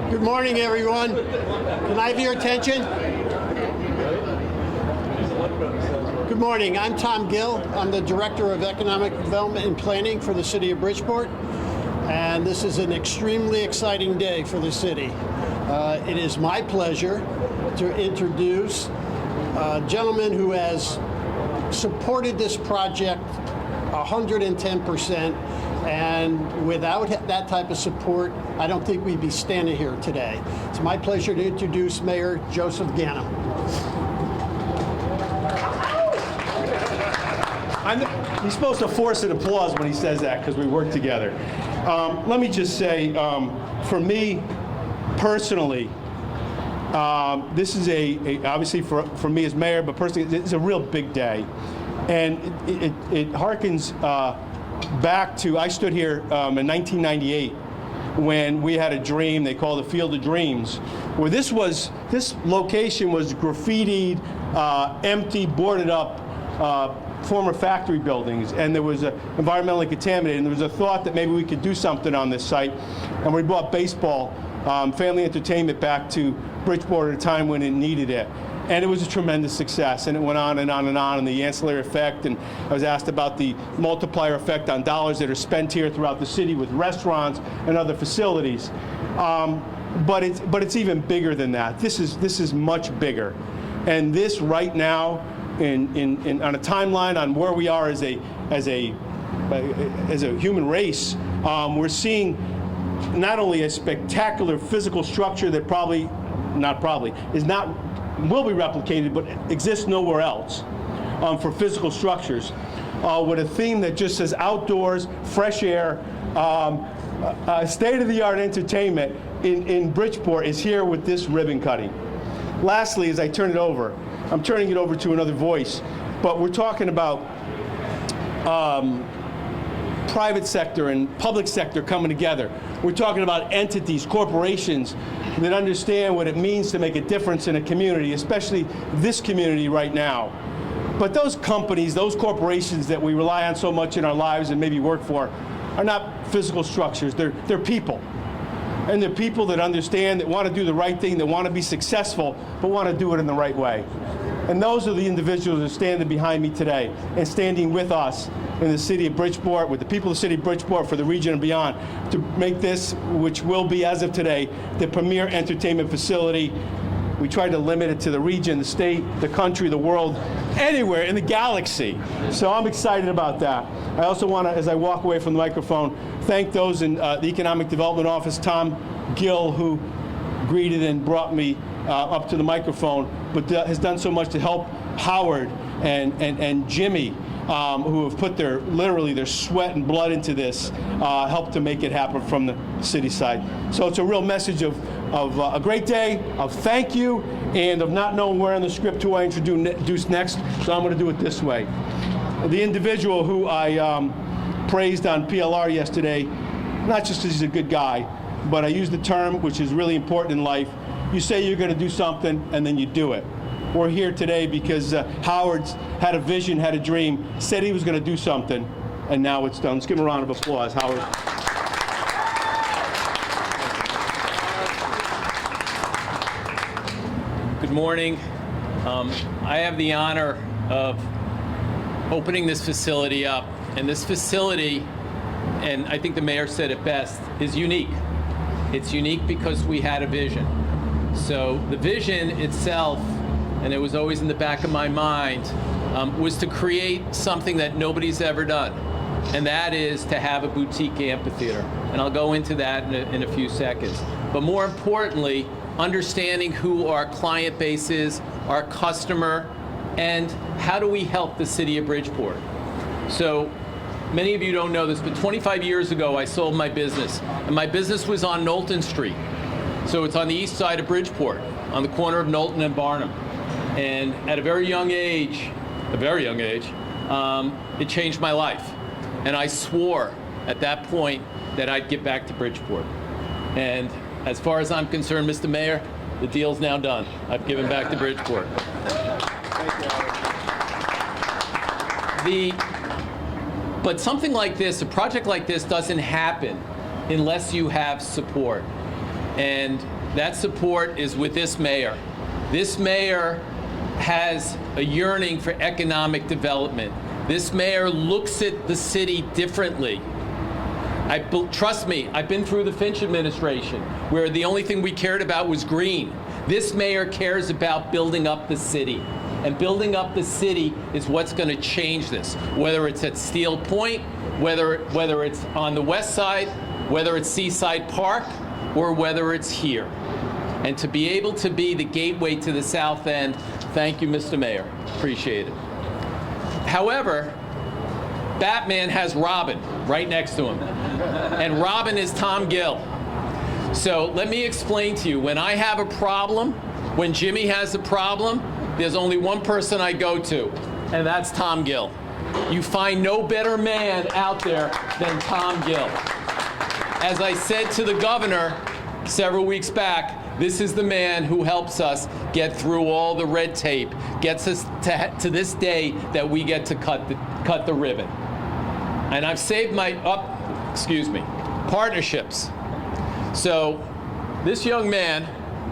Good morning, everyone. Can I have your attention? Good morning. I'm Tom Gill. I'm the Director of Economic Development and Planning for the City of Bridgeport. And this is an extremely exciting day for the city. It is my pleasure to introduce a gentleman who has supported this project 110%. And without that type of support, I don't think we'd be standing here today. It's my pleasure to introduce Mayor Joseph Gannon. He's supposed to force an applause when he says that because we work together. Let me just say, for me personally, this is obviously for me as mayor, but personally, it's a real big day. And it harkens back to, I stood here in 1998 when we had a dream they called the Field of Dreams, where this location was graffitied, empty, boarded up former factory buildings, and there was environmentally contaminated, and there was a thought that maybe we could do something on this site, and we brought baseball, family entertainment back to Bridgeport at a time when it needed it. And it was a tremendous success, and it went on and on and on, and the ancillary effect, and I was asked about the multiplier effect on dollars that are spent here throughout the city with restaurants and other facilities. But it's even bigger than that. This is much bigger. And this right now, on a timeline on where we are as a human race, we're seeing not only a spectacular physical structure that will be replicated, but exists nowhere else for physical structures, with a theme that just says outdoors, fresh air, state-of-the-art entertainment in Bridgeport is here with this ribbon cutting. Lastly, as I turn it over, I'm turning it over to another voice, but we're talking about private sector and public sector coming together. We're talking about entities, corporations that understand what it means to make a difference in a community, especially this community right now. But those companies, those corporations that we rely on so much in our lives and maybe work for are not physical structures, they're people. And they're people that understand, that want to do the right thing, that want to be successful, but want to do it in the right way. And those are the individuals that are standing behind me today and standing with us in the city of Bridgeport, with the people of the city of Bridgeport, for the region and beyond, to make this, which will be as of today, the premier entertainment facility. We tried to limit it to the region, the state, the country, the world, anywhere in the galaxy. So I'm excited about that. I also want to, as I walk away from the microphone, thank those in the Economic Development Office, Tom Gill, who greeted and brought me up to the microphone, but has done so much to help Howard and Jimmy, who have put literally their sweat and blood into this, help to make it happen from the city side. So it's a real message of a great day, of thank you, and of not knowing where in the script who I introduce next, so I'm going to do it this way. The individual who I praised on PLR yesterday, not just because he's a good guy, but I used the term, which is really important in life, you say you're going to do something, and then you do it. We're here today because Howard's had a vision, had a dream, said he was going to do something, and now it's done. Let's give him a round of applause, Howard. Good morning. I have the honor of opening this facility up, and this facility, and I think the mayor said it best, is unique. It's unique because we had a vision. So the vision itself, and it was always in the back of my mind, was to create something that nobody's ever done, and that is to have a boutique amphitheater. And I'll go into that in a few seconds. But more importantly, understanding who our client base is, our customer, and how do we help the city of Bridgeport. So many of you don't know this, but 25 years ago I sold my business, and my business was on Knowlton Street. So it's on the east side of Bridgeport, on the corner of Knowlton and Barnum. And at a very young age, it changed my life. And I swore at that point that I'd get back to Bridgeport. And as far as I'm concerned, Mr. Mayor, the deal's now done. I've given back to Bridgeport. But something like this, a project like this, doesn't happen unless you have support. And That support is with this mayor. This mayor has a yearning for economic development. This mayor looks at the city differently. Trust me, I've been through the Finch administration, where the only thing we cared about was green. This mayor cares about building up the city. And building up the city is what's going to change this, whether it's at Steel Point, whether it's on the west side, whether it's Seaside Park, or whether it's here. And to be able to be the gateway to the South End, thank you, Mr. Mayor. Appreciate it. However, Batman has Robin right next to him. And Robin is Tom Gill. So let me explain to you, when I have a problem, when Jimmy has a problem, there's only one person I go to, and that's Tom Gill. You find no better man out there than Tom Gill. As I said to the governor several weeks back, this is the man who helps us get through all the red tape, gets us to this day that we get to cut the ribbon. And I've saved my, partnerships. So this young man,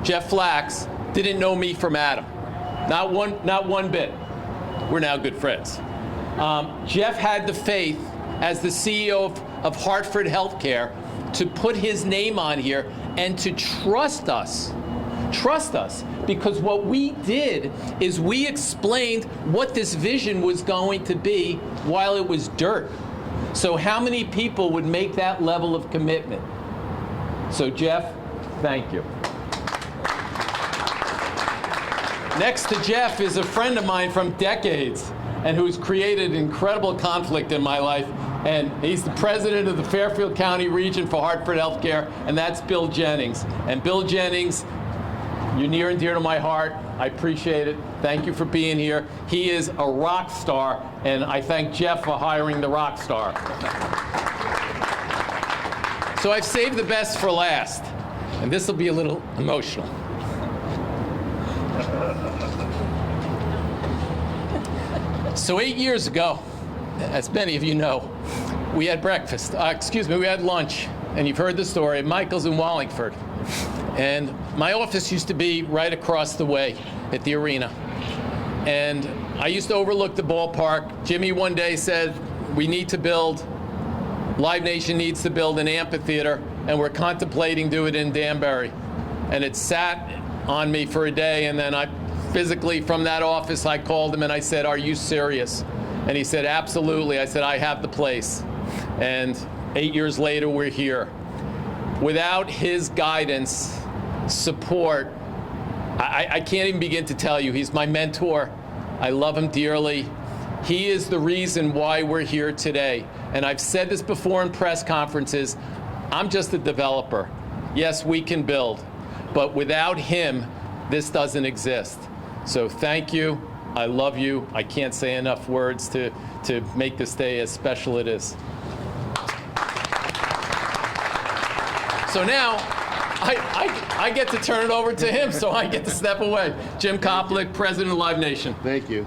Jeff Flax, didn't know me from Adam. Not one bit. We're now good friends. Jeff had the faith as the CEO of Hartford HealthCare to put his name on here and to trust us. Trust us, because what we did is we explained what this vision was going to be while it was dirt. So how many people would make that level of commitment? So Jeff, thank you. Next to Jeff is a friend of mine from decades and who's created incredible conflict in my life. And he's the president of the Fairfield County region for Hartford HealthCare, and that's Bill Jennings. And Bill Jennings, you're near and dear to my heart. I appreciate it. Thank you for being here. He is a rock star, and I thank Jeff for hiring the rock star. So I've saved the best for last, and this will be a little emotional. So 8 years ago, as many of you know, we had we had lunch, and you've heard the story, at Michael's in Wallingford. And my office used to be right across the way at the arena. And I used to overlook the ballpark. Jimmy one day said, Live Nation needs to build an amphitheater, and we're contemplating doing it in Danbury. And it sat on me for a day, and then physically from that office, I called him and I said, "Are you serious?" And he said, "Absolutely." I said, "I have the place." And 8 years later, we're here. Without his guidance, support, I can't even begin to tell you. He's my mentor. I love him dearly. He is the reason why we're here today. And I've said this before in press conferences, I'm just a developer. Yes, we can build, but without him, this doesn't exist. So thank you. I love you. I can't say enough words to make this day as special it is. So now, I get to turn it over to him, so I get to step away. Jim Koplick, President of Live Nation. Thank you.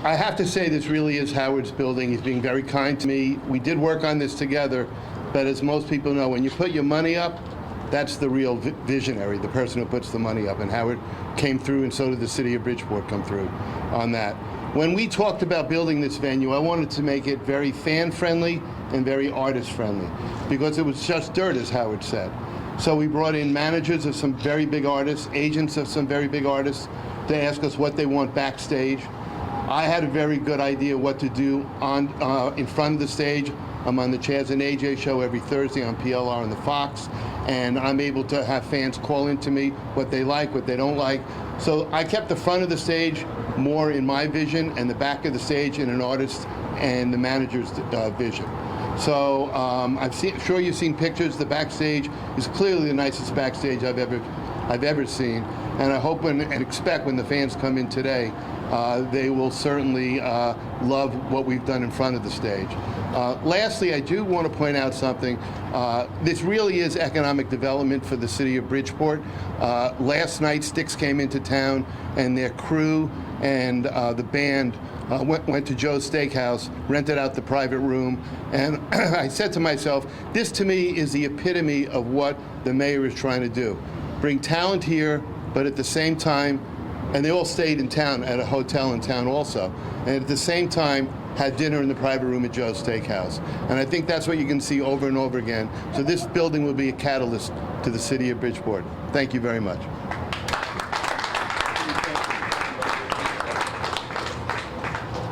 I have to say this really is Howard's building. He's being very kind to me. We did work on this together, but as most people know, when you put your money up, that's the real visionary, the person who puts the money up. And Howard came through, and so did the city of Bridgeport come through on that. When we talked about building this venue, I wanted to make it very fan-friendly and very artist-friendly, because it was just dirt, as Howard said. So we brought in managers of some very big artists, agents of some very big artists, to ask us what they want backstage. I had a very good idea what to do in front of the stage. I'm on the Chaz and AJ show every Thursday on PLR and the Fox, and I'm able to have fans call into me what they like, what they don't like. So I kept the front of the stage more in my vision and the back of the stage in an artist and the manager's vision. So I'm sure you've seen pictures. The backstage is clearly the nicest backstage I've ever seen, and I hope and expect when the fans come in today, they will certainly love what we've done in front of the stage. Lastly, I do want to point out something. This really is economic development for the city of Bridgeport. Last night, Styx came into town, and their crew and the band went to Joe's Steakhouse, rented out the private room, and I said to myself, this to me is the epitome of what the mayor is trying to do. Bring talent here, but at the same time, and they all stayed in town at a hotel in town also, and at the same time had dinner in the private room at Joe's Steakhouse. And I think that's what you can see over and over again. So this building will be a catalyst to the city of Bridgeport. Thank you very much.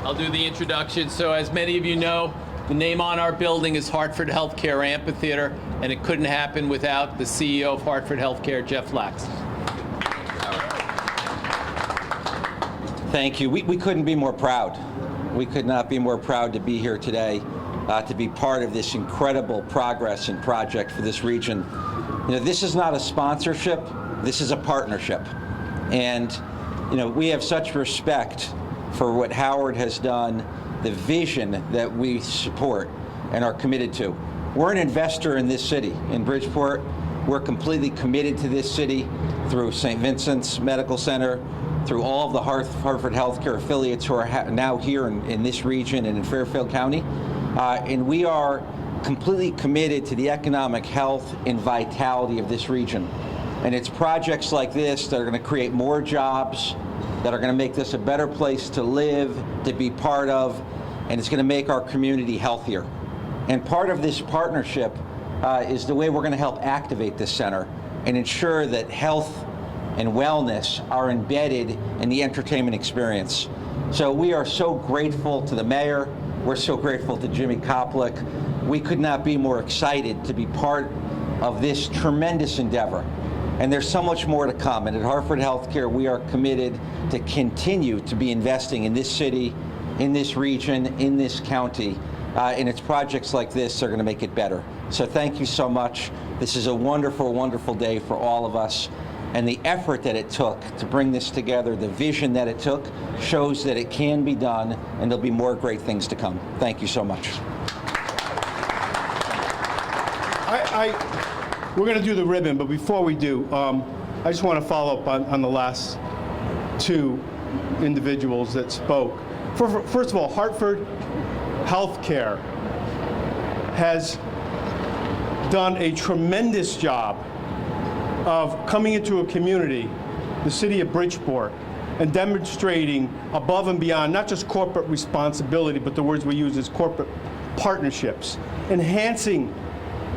I'll do the introduction. So as many of you know, the name on our building is Hartford HealthCare Amphitheater, and it couldn't happen without the CEO of Hartford HealthCare, Jeff Lax. Thank you. We couldn't be more proud. We could not be more proud to be here today, to be part of this incredible progress and project for this region. You know, this is not a sponsorship, this is a partnership. And, you know, we have such respect for what Howard has done, the vision that we support and are committed to. We're an investor in this city, in Bridgeport. We're completely committed to this city through St. Vincent's Medical Center, through all of the Hartford HealthCare affiliates who are now here in this region and in Fairfield County. And we are completely committed to the economic health and vitality of this region. And it's projects like this that are going to create more jobs, that are going to make this a better place to live, to be part of, and it's going to make our community healthier. And part of this partnership is the way we're going to help activate this center and ensure that health and wellness are embedded in the entertainment experience. So we are so grateful to the mayor. We're so grateful to Jimmy Koplik. We could not be more excited to be part of this tremendous endeavor. And there's so much more to come. And at Hartford HealthCare, we are committed to continue to be investing in this city, in this region, in this county. And it's projects like this that are going to make it better. So thank you so much. This is a wonderful, wonderful day for all of us. And the effort that it took to bring this together, the vision that it took, shows that it can be done, and there'll be more great things to come. Thank you so much. We're going to do the ribbon, but before we do, I just want to follow up on the last two individuals that spoke. First of all, Hartford HealthCare has done a tremendous job of coming into a community, the city of Bridgeport, and demonstrating above and beyond not just corporate responsibility, but the words we use is corporate partnerships, enhancing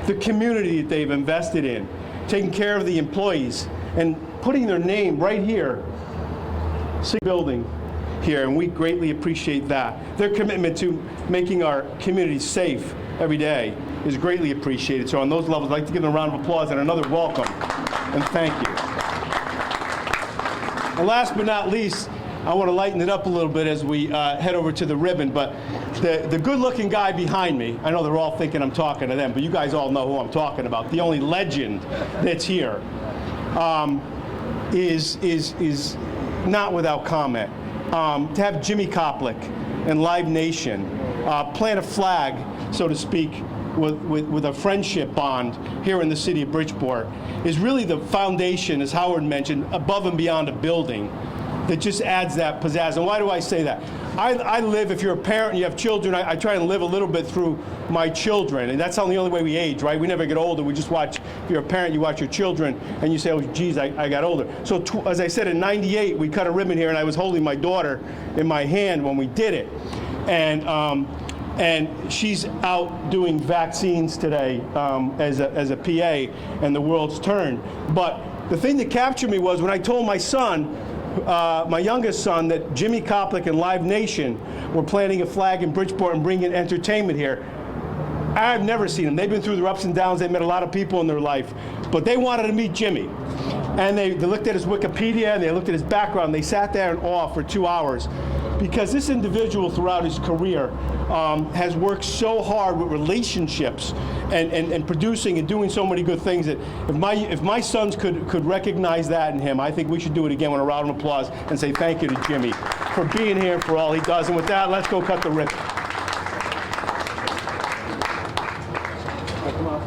the community that they've invested in, taking care of the employees, and putting their name right here, city building here, and we greatly appreciate that. Their commitment to making our community safe every day is greatly appreciated. So on those levels, I'd like to give them a round of applause and another welcome, and thank you. And last but not least, I want to lighten it up a little bit as we head over to the ribbon, but the good-looking guy behind me, I know they're all thinking I'm talking to them, but you guys all know who I'm talking about. The only legend that's here is not without comment. To have Jimmy Koplik and Live Nation plant a flag, so to speak, with a friendship bond here in the city of Bridgeport is really the foundation, as Howard mentioned, above and beyond a building that just adds that pizzazz. And why do I say that? I live, if you're a parent and you have children, I try and live a little bit through my children, and that's the only way we age, right? We never get older. We just watch, if you're a parent, you watch your children, and you say, oh, geez, I got older. So as I said, in '98, we cut a ribbon here, and I was holding my daughter in my hand when we did it. And she's out doing vaccines today as a PA, and the world's turned. But the thing that captured me was when I told my son, my youngest son, that Jimmy Koplik and Live Nation were planting a flag in Bridgeport and bringing entertainment here. I've never seen them. They've been through their ups and downs. They've met a lot of people in their life. But they wanted to meet Jimmy. And they looked at his Wikipedia, and they looked at his background. They sat there in awe for 2 hours. Because this individual throughout his career has worked so hard with relationships and producing and doing so many good things that if my sons could recognize that in him, I think we should do it again with a round of applause and say thank you to Jimmy for being here and for all he does. And with that, let's go cut the ribbon. Come on,